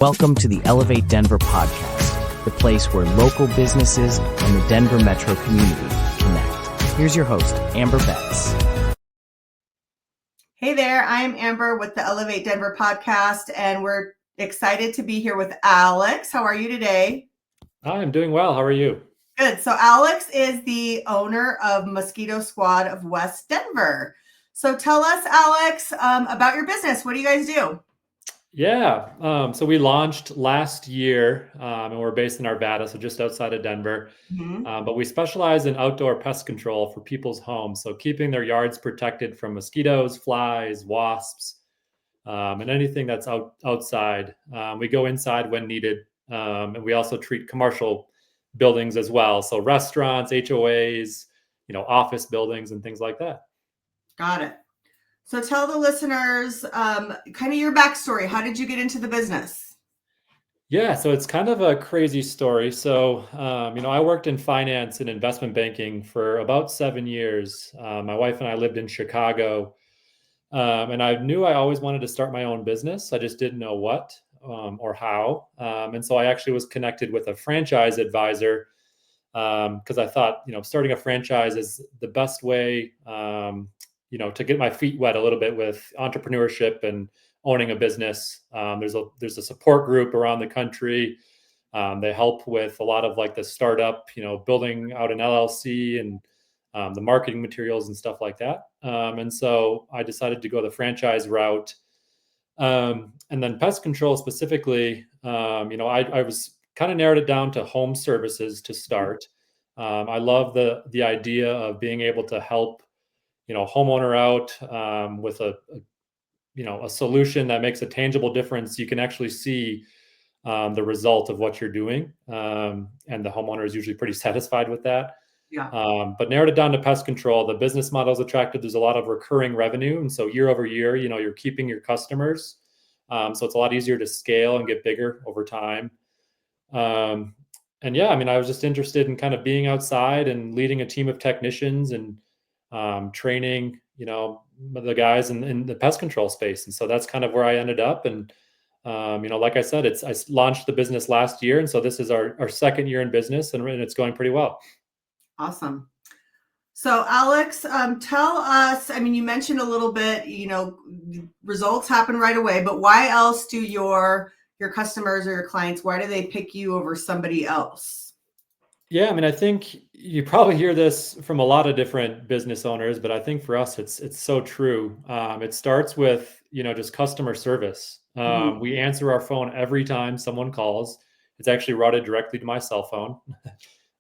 Welcome to the Elevate Denver podcast, the place where local businesses and the Denver metro community connect. Here's your host, Amber Betts. Hey there, I am Amber with the Elevate Denver podcast, and we're excited to be here with Alex. How are you today? Hi, I'm doing well. How are you? Good. So Alex is the owner of Mosquito Squad of West Denver. So tell us, Alex, about your business. What do you guys do? Yeah, so we launched last year, and we're based in Arvada, so just outside of Denver. But we specialize in outdoor pest control for people's homes, so keeping their yards protected from mosquitoes, flies, wasps, and anything that's outside. We go inside when needed, and we also treat commercial buildings as well, so restaurants, HOAs, office buildings, and things like that. Got it. So tell the listeners kind of your backstory. How did you get into the business? Yeah, so it's kind of a crazy story. So, I worked in finance and investment banking for about 7 years. My wife and I lived in Chicago, and I knew I always wanted to start my own business. I just didn't know what or how. And so I actually was connected with a franchise advisor because I thought, starting a franchise is the best way, to get my feet wet a little bit with entrepreneurship and owning a business. There's a support group around the country. They help with a lot of like the startup, building out an LLC and the marketing materials and stuff like that. And so I decided to go the franchise route. And then pest control specifically, I was kind of narrowed it down to home services to start. I love the idea of being able to help, homeowner out with a solution that makes a tangible difference. You can actually see the result of what you're doing, and the homeowner is usually pretty satisfied with that. Yeah. But narrowed it down to pest control. The business model is attractive. There's a lot of recurring revenue, and so year over year, you're keeping your customers. So it's a lot easier to scale and get bigger over time. And yeah, I was just interested in kind of being outside and leading a team of technicians and training, the guys in the pest control space. And so that's kind of where I ended up. And, like I said, I launched the business last year. And so this is our second year in business, and it's going pretty well. Awesome. So Alex, tell us, you mentioned a little bit, results happen right away, but why else do your customers or your clients, why do they pick you over somebody else? Yeah, I think you probably hear this from a lot of different business owners, but I think for us, it's so true. It starts with, just customer service. We answer our phone every time someone calls. It's actually routed directly to my cell phone.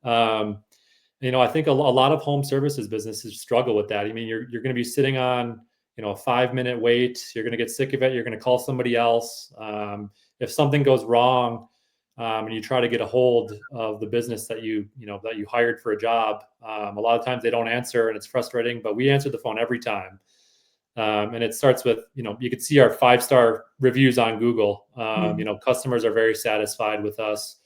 I think a lot of home services businesses struggle with that. You're going to be sitting on, a 5-minute wait. You're going to get sick of it. You're going to call somebody else. If something goes wrong, and you try to get a hold of the business that you hired for a job, a lot of times they don't answer, and it's frustrating. But we answer the phone every time, and it starts with you can see our 5-star reviews on Google. Customers are very satisfied with us.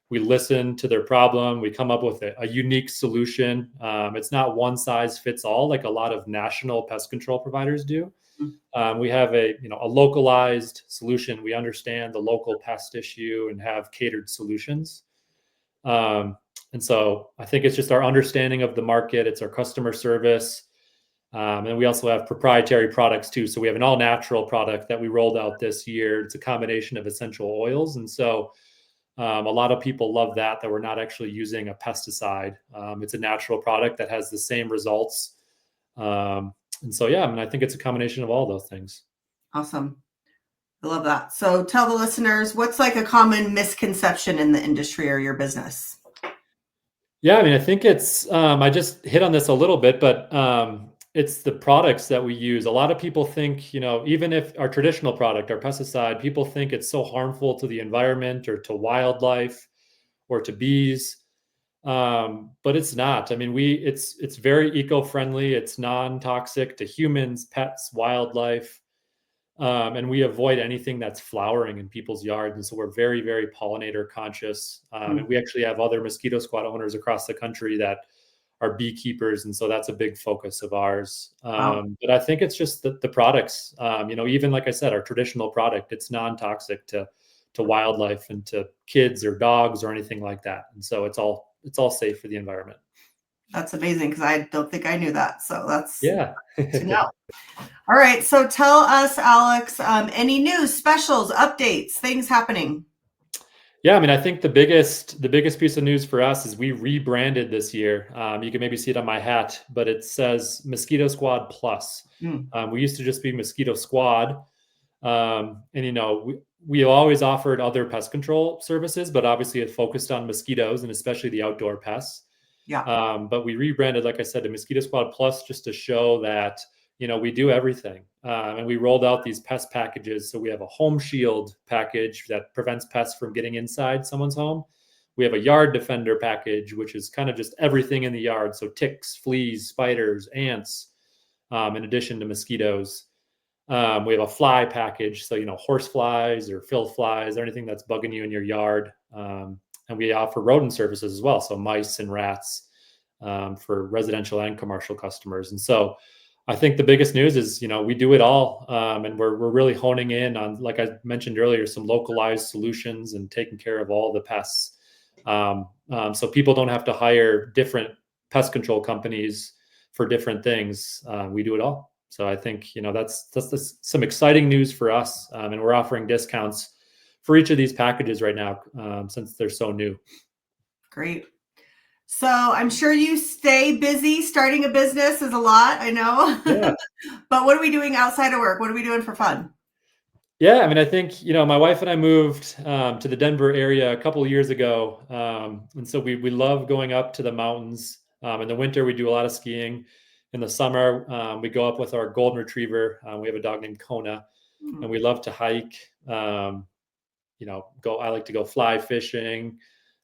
We listen to their problem. We come up with a unique solution. It's not one size fits all like a lot of national pest control providers do. We have a localized solution. We understand the local pest issue and have catered solutions. And so I think it's just our understanding of the market. It's our customer service. And we also have proprietary products too. So we have an all natural product that we rolled out this year. It's a combination of essential oils. And so a lot of people love that we're not actually using a pesticide. It's a natural product that has the same results. And so, yeah, I think it's a combination of all those things. Awesome. I love that. So tell the listeners, what's like a common misconception in the industry or your business? Yeah, I think it's, I just hit on this a little bit, but it's the products that we use. A lot of people think, even if our traditional product, our pesticide, people think it's so harmful to the environment or to wildlife or to bees. But it's not. It's very eco-friendly. It's non-toxic to humans, pets, wildlife. And we avoid anything that's flowering in people's yards. And so we're very, very pollinator conscious. And we actually have other Mosquito Squad owners across the country that are beekeepers. And so that's a big focus of ours. But I think it's just the products, even like I said, our traditional product, it's non-toxic to to wildlife and to kids or dogs or anything like that. And so it's all safe for the environment. That's amazing, because I don't think I knew that. So that's Yeah. to know. All right. So tell us, Alex, any news, specials, updates, things happening? Yeah, I mean, I think the biggest piece of news for us is we rebranded this year. You can maybe see it on my hat, but it says Mosquito Squad Plus. We used to just be Mosquito Squad. And, we always offered other pest control services, but obviously it focused on mosquitoes and especially the outdoor pests. Yeah. But we rebranded, like I said, to Mosquito Squad Plus just to show that, we do everything. And we rolled out these pest packages. So we have a home shield package that prevents pests from getting inside someone's home. We have a yard defender package, which is kind of just everything in the yard. So ticks, fleas, spiders, ants, in addition to mosquitoes. We have a fly package. So, horse flies or fill flies or anything that's bugging you in your yard. And we offer rodent services as well. So mice and rats for residential and commercial customers. And so I think the biggest news is, we do it all. And we're really honing in on, like I mentioned earlier, some localized solutions and taking care of all the pests. So people don't have to hire different pest control companies for different things. We do it all. So I think, that's some exciting news for us. And we're offering discounts for each of these packages right now, since they're so new. Great. So I'm sure you stay busy. Starting a business is a lot, I know. Yeah. But what are we doing outside of work? What are we doing for fun? Yeah, I mean, I think, my wife and I moved to the Denver area a couple of years ago. And so we love going up to the mountains. In the winter, we do a lot of skiing. In the summer, we go up with our golden retriever. We have a dog named Kona, and we love to hike. I like to go fly fishing.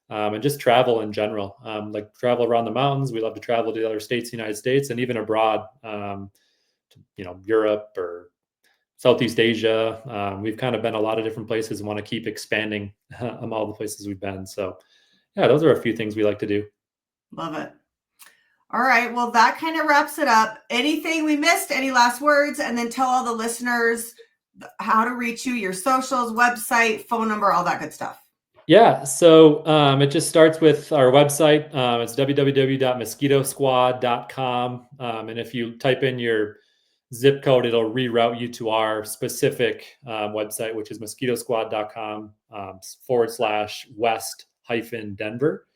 And just travel in general, like travel around the mountains. We love to travel to other states, in the United States, and even abroad, to, Europe or Southeast Asia. We've kind of been a lot of different places and want to keep expanding all the places we've been. So yeah, those are a few things we like to do. Love it. All right. Well, that kind of wraps it up. Anything we missed? Any last words? And then tell all the listeners how to reach you, your socials, website, phone number, all that good stuff. Yeah, so it just starts with our website. It's www.mosquitosquad.com. And if you type in your zip code, it'll reroute you to our specific website, which is mosquitosquad.com /west-Denver.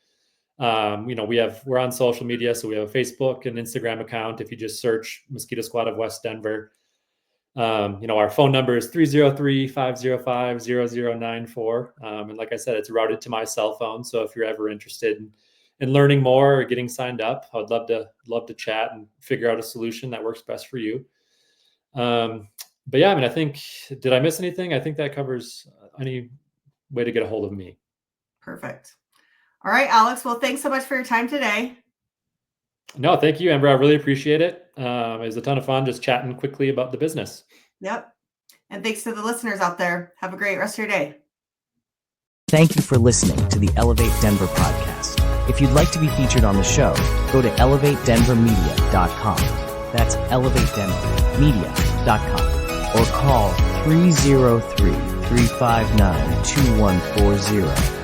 We're on social media, so we have a Facebook and Instagram account. If you just search Mosquito Squad of West Denver. Our phone number is 303-505-0094. And like I said, it's routed to my cell phone. So if you're ever interested in learning more or getting signed up, I would love to chat and figure out a solution that works best for you. But yeah, I mean, I think, did I miss anything? I think that covers any way to get a hold of me. Perfect. All right, Alex. Well, thanks so much for your time today. No, thank you, Amber. I really appreciate it. It was a ton of fun just chatting quickly about the business. Yep. And thanks to the listeners out there. Have a great rest of your day. Thank you for listening to the Elevate Denver podcast. If you'd like to be featured on the show, go to elevatedenvermedia.com. That's elevatedenvermedia.com or call 303-359-2140.